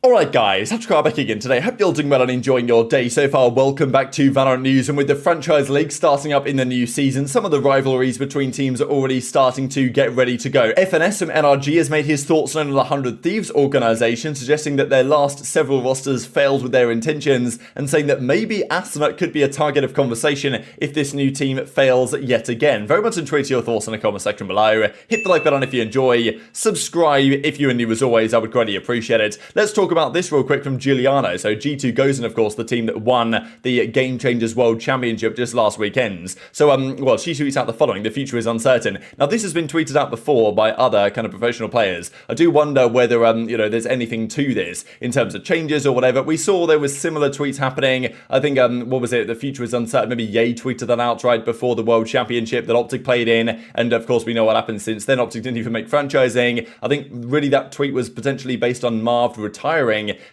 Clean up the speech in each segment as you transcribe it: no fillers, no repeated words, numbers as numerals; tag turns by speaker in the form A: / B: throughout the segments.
A: Alright guys, TacticalRab back again today. Hope you're all doing well and enjoying your day so far. Welcome back to VALORANT news, and with the franchise league starting up in the new season, some of the rivalries between teams are already starting to get ready to go. FNS from NRG has made his thoughts known on the 100 Thieves organisation, suggesting that their last several rosters failed with their intentions, and saying that maybe Asuna could be a target of conversation if this new team fails yet again. Very much intrigued to your thoughts in the comment section below. Hit the like button if you enjoy, subscribe if you are new as always, I would greatly appreciate it. Let's talk about this real quick from Giuliano. So G2 Gozen, of course, the team that won the Game Changers World Championship just last weekend. So, well, she tweets out the following: the future is uncertain. Now, this has been tweeted out before by other kind of professional players. I do wonder whether, there's anything to this in terms of changes or whatever. We saw there was similar tweets happening. I think, what was it? The future is uncertain. Maybe Ye tweeted that out right before the World Championship that OpTic played in. And, of course, we know what happened since then. OpTic didn't even make franchising. I think, really, that tweet was potentially based on Marv retiring,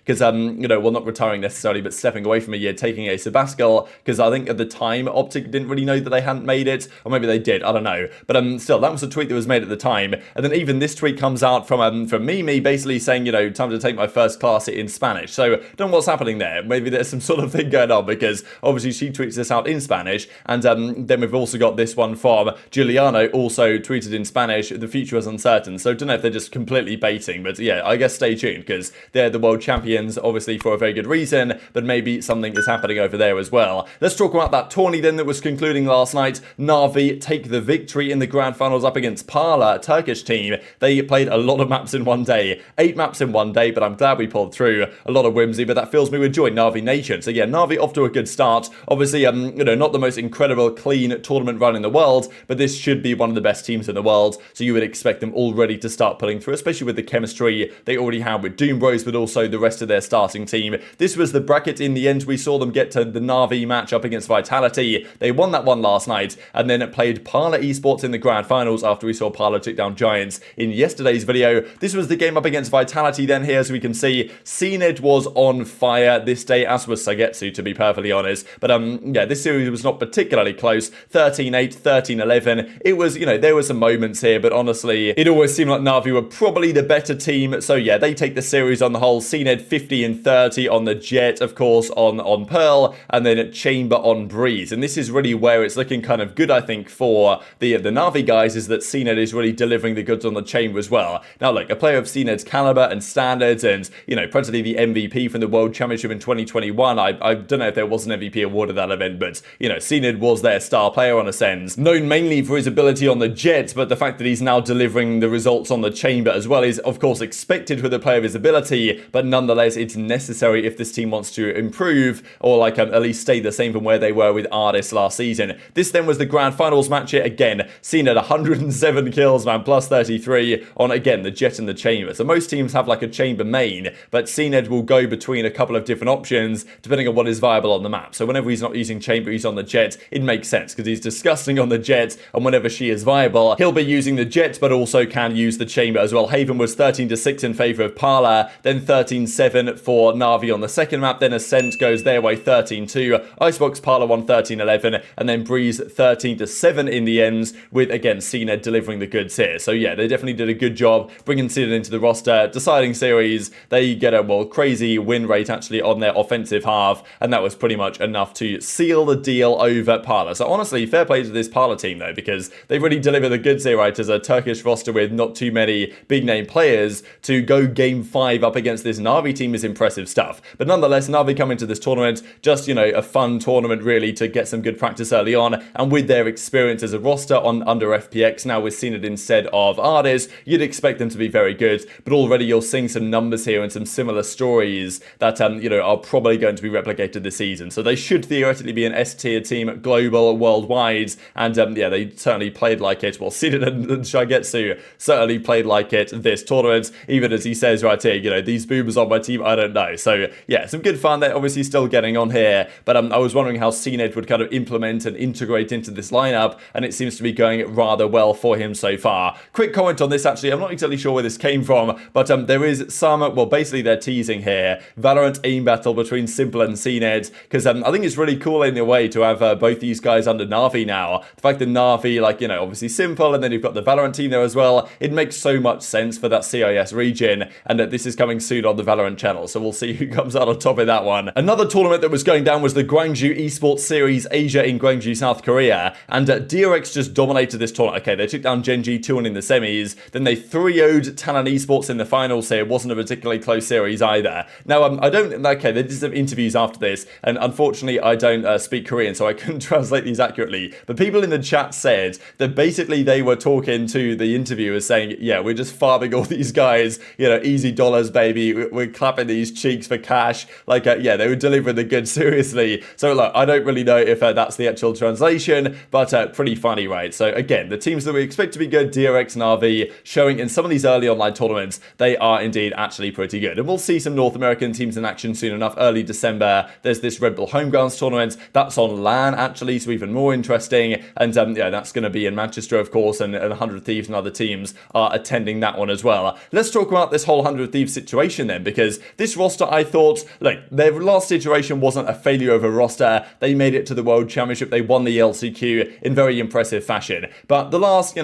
A: because, well, not retiring necessarily, but stepping away from a year, taking a sabbatical, because I think at the time, OpTic didn't really know that they hadn't made it, or maybe they did, I don't know. But still, that was a tweet that was made at the time. And then even this tweet comes out from Mimi, basically saying, time to take my first class in Spanish. So, don't know what's happening there. Maybe there's some sort of thing going on, because obviously she tweets this out in Spanish, and then we've also got this one from Giuliano, also tweeted in Spanish: the future is uncertain. So, don't know if they're just completely baiting, but yeah, I guess stay tuned, because they're the world champions, obviously for a very good reason, but maybe something is happening over there as well. Let's talk about that tourney then that was concluding last night. Na'Vi take the victory in the grand finals up against Parla, a Turkish team. They played a lot of maps in one day, 8 maps in one day, but I'm glad we pulled through. A lot of whimsy, but that fills me with joy. Na'Vi Nation. So yeah, Na'Vi off to a good start. Obviously, not the most incredible, clean tournament run in the world, but this should be one of the best teams in the world, so you would expect them already to start pulling through, especially with the chemistry they already have with Doom Bros, but also the rest of their starting team. This was the bracket. In the end, we saw them get to the Na'Vi match up against Vitality. They won that one last night, and then played Parla Esports in the grand finals after we saw Parla take down Giants in yesterday's video. This was the game up against Vitality then here, as we can see. cNed was on fire this day, as was Sagetsu, to be perfectly honest. But yeah, this series was not particularly close. 13-8, 13-11. It was, there were some moments here, but honestly, it always seemed like Na'Vi were probably the better team. So yeah, they take the series on the whole. cNed 50-30 on the Jet, of course, on Pearl, and then Chamber on Breeze. And this is really where it's looking kind of good, I think, for the Na'Vi guys, is that cNed is really delivering the goods on the Chamber as well. Now, look, a player of cNed's caliber and standards, and, practically the MVP from the World Championship in 2021. I don't know if there was an MVP award at that event, but, cNed was their star player on a sense. Known mainly for his ability on the Jet, but the fact that he's now delivering the results on the Chamber as well is, of course, expected with a player of his ability, but nonetheless, it's necessary if this team wants to improve, or at least stay the same from where they were with Ardis last season. This then was the grand finals match here. Again, cNed 107 kills, man, plus 33 on, again, the Jet and the Chamber. So most teams have a Chamber main, but cNed will go between a couple of different options depending on what is viable on the map. So whenever he's not using Chamber, he's on the Jet. It makes sense because he's disgusting on the Jet, and whenever she is viable, he'll be using the Jet, but also can use the Chamber as well. Haven was 13-6 in favour of Parla, then 13-7 for Na'Vi on the second map, then Ascent goes their way 13-2, Icebox Parla won 13-11, and then Breeze 13-7 in the end, with, again, cNed delivering the goods here. So yeah, they definitely did a good job bringing cNed into the roster. Deciding series, they get a, crazy win rate actually on their offensive half, and that was pretty much enough to seal the deal over Parla. So honestly, fair play to this Parla team though, because they really deliver the goods here, right, as a Turkish roster with not too many big name players. To go game 5 up against this Na'Vi team is impressive stuff. But nonetheless, Na'Vi come into this tournament, just, a fun tournament really to get some good practice early on, and with their experience as a roster under FPX, now with cNed instead of Ardis, you'd expect them to be very good, but already you're seeing some numbers here and some similar stories that, are probably going to be replicated this season. So they should theoretically be an S-tier team, global, worldwide, and yeah, they certainly played like it. Well, cNed and Shigetsu certainly played like it this tournament, even as he says right here, these boomers on my team, I don't know. So yeah, some good fun. They're obviously still getting on here, but I was wondering how cNed would kind of implement and integrate into this lineup, and it seems to be going rather well for him so far. Quick comment on this, actually, I'm not exactly sure where this came from, but there is some, basically they're teasing here, VALORANT aim battle between Simple and cNed, because I think it's really cool in a way to have both these guys under Na'Vi now. The fact that Na'Vi, obviously Simple, and then you've got the VALORANT team there as well, it makes so much sense for that CIS region, and that this is coming soon soon on the Valorant channel, so we'll see who comes out on top of that one. Another tournament that was going down was the Gwangju Esports Series Asia in Gwangju, South Korea, and DRX just dominated this tournament. Okay, they took down GenG 2-1 in the semis, then they 3-0'd Talon Esports in the finals, so it wasn't a particularly close series either. Now, okay, they did some interviews after this, and unfortunately I don't speak Korean, so I couldn't translate these accurately, but people in the chat said that basically they were talking to the interviewers saying, yeah, we're just farming all these guys, you know, easy dollars, baby, we're clapping these cheeks for cash, like, yeah, they were delivering the goods seriously. So look, I don't really know if that's the actual translation, but pretty funny, right? So again, the teams that we expect to be good, DRX and RV, showing in some of these early online tournaments, they are indeed actually pretty good. And we'll see some North American teams in action soon enough. Early December, there's this Red Bull Homegrounds tournament, that's on LAN actually, so even more interesting, and yeah, that's going to be in Manchester, of course, and 100 Thieves and other teams are attending that one as well. Let's talk about this whole 100 Thieves situation then, because this roster, I thought, look, their last iteration wasn't a failure of a roster. They made it to the World Championship, they won the LCQ in very impressive fashion, but the last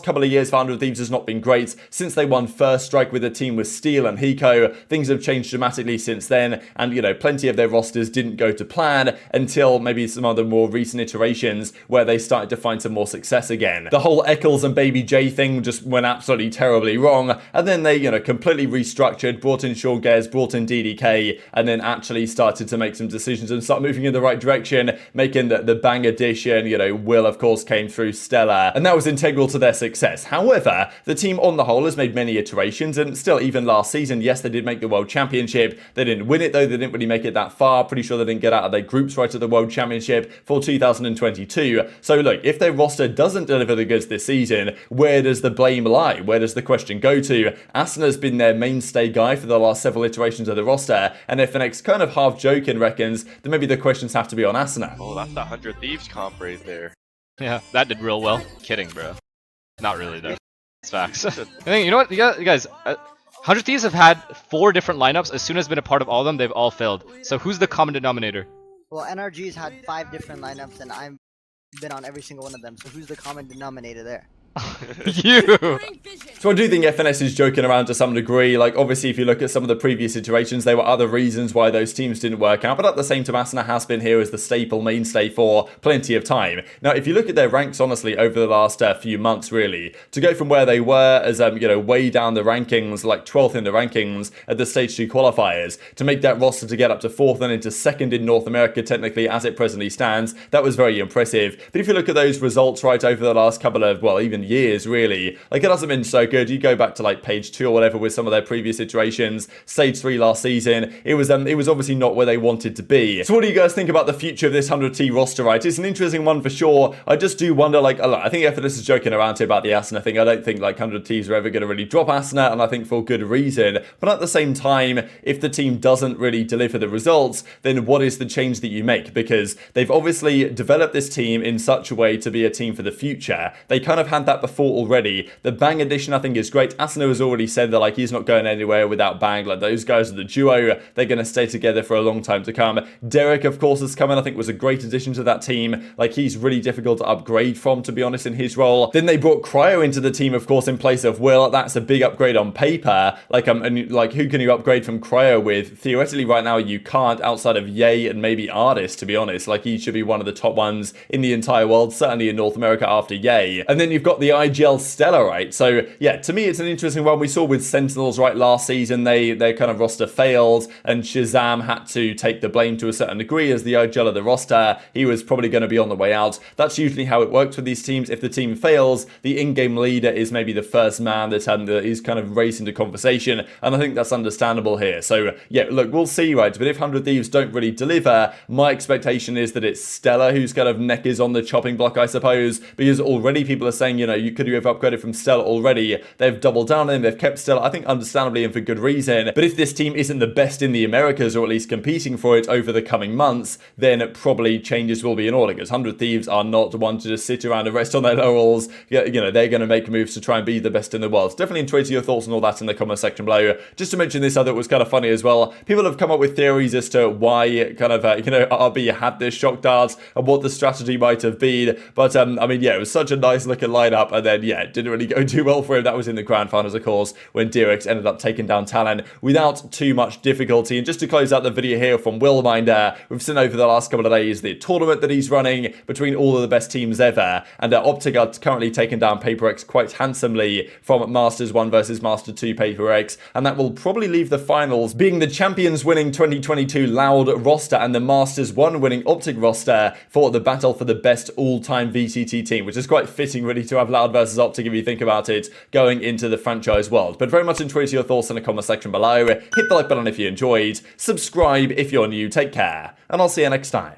A: couple of years for 100 Thieves has not been great. Since they won First Strike with a team with Steel and Hiko, things have changed dramatically since then, and plenty of their rosters didn't go to plan until maybe some other more recent iterations where they started to find some more success again. The whole Eccles and babybay thing just went absolutely terribly wrong, and then they completely restructured, brought in shahZaM, brought in DDK, and then actually started to make some decisions and start moving in the right direction, making the bang addition. Will, of course, came through Stellar, and that was integral to their success. However, the team on the whole has made many iterations, and still, even last season, yes, they did make the World Championship. They didn't win it, though. They didn't really make it that far. Pretty sure they didn't get out of their groups right at the World Championship for 2022. So, look, if their roster doesn't deliver the goods this season, where does the blame lie? Where does the question go to? Asuna's been their mainstay guy for the last several iterations of the roster, and FNX kind of half joking reckons that maybe the questions have to be on Asuna.
B: Oh, that's the 100 Thieves comp right there.
C: Yeah, that did real well. Kidding, bro. Not really, though. It's facts. I think, you know what, you guys, 100 Thieves have had 4 different lineups. Asuna's been a part of all of them. They've all failed. So who's the common denominator?
D: Well, NRG's had 5 different lineups, and I've been on every single one of them. So who's the common denominator there?
C: You!
A: So I do think FNS is joking around to some degree. Like, obviously, if you look at some of the previous iterations, there were other reasons why those teams didn't work out, but at the same time, Asuna has been here as the staple mainstay for plenty of time. Now, if you look at their ranks, honestly, over the last few months, really, to go from where they were as, way down the rankings, like 12th in the rankings at the Stage 2 qualifiers, to make that roster to get up to 4th and into 2nd in North America, technically, as it presently stands, that was very impressive. But if you look at those results, right, over the last couple of, well, even years, really, like, it hasn't been so good. You go back to like page 2 or whatever with some of their previous iterations. Stage 3 last season, it was obviously not where they wanted to be. So what do you guys think about the future of this 100T roster, right? It's an interesting one for sure. I just do wonder, like, I think FNS is joking around here about the Asuna thing. I don't think like 100Ts are ever going to really drop Asuna, and I think for good reason. But at the same time, if the team doesn't really deliver the results, then what is the change that you make? Because they've obviously developed this team in such a way to be a team for the future. They kind of had that before already. The Bang addition, I think, is great. Asuna has already said that, like, he's not going anywhere without Bang. Like, those guys are the duo. They're going to stay together for a long time to come. Derek, of course, has come in. I think was a great addition to that team. Like, he's really difficult to upgrade from, to be honest, in his role. Then they brought Cryo into the team, of course, in place of Will. That's a big upgrade on paper. Like, and like, who can you upgrade from Cryo with? Theoretically, right now, you can't, outside of Ye and maybe Artist, to be honest. Like, he should be one of the top ones in the entire world, certainly in North America after Ye. And then you've got the IGL Stellar, right? So, yeah, to me, it's an interesting one. We saw with Sentinels, right, last season, their kind of roster failed, and ShahZaM had to take the blame to a certain degree as the IGL of the roster. He was probably going to be on the way out. That's usually how it works with these teams. If the team fails, the in-game leader is maybe the first man that is kind of raised into conversation, and I think that's understandable here. So, yeah, look, we'll see, right? But if 100 Thieves don't really deliver, my expectation is that it's Stellar who's kind of neck is on the chopping block, I suppose, because already people are saying, you could have upgraded from Stellar already. They've doubled down on him, they've kept Stellar, I think understandably and for good reason. But if this team isn't the best in the Americas, or at least competing for it over the coming months, then probably changes will be in order, because 100 Thieves are not one to just sit around and rest on their laurels. They're going to make moves to try and be the best in the world. So definitely enjoy your thoughts and all that in the comment section below. Just to mention this, I thought it was kind of funny as well. People have come up with theories as to why kind of, RB had this shock dart and what the strategy might have been. But, I mean, yeah, it was such a nice looking lineup, and then, yeah, it didn't really go too well for him That was in the grand finals, of course, when Dirix ended up taking down Talon without too much difficulty. And just to close out the video here from Willminder, we've seen over the last couple of days the tournament that he's running between all of the best teams ever, and OpTic are currently taking down PaperX quite handsomely from Masters 1 versus Master 2 PaperX, and that will probably leave the finals being the champions winning 2022 Loud roster and the Masters 1 winning OpTic roster for the battle for the best all-time VCT team, which is quite fitting really to have Loud versus OpTic if you think about it going into the franchise world. But very much enjoy your thoughts in the comment section below. Hit the like button if you enjoyed, subscribe if you're new, take care, and I'll see you next time.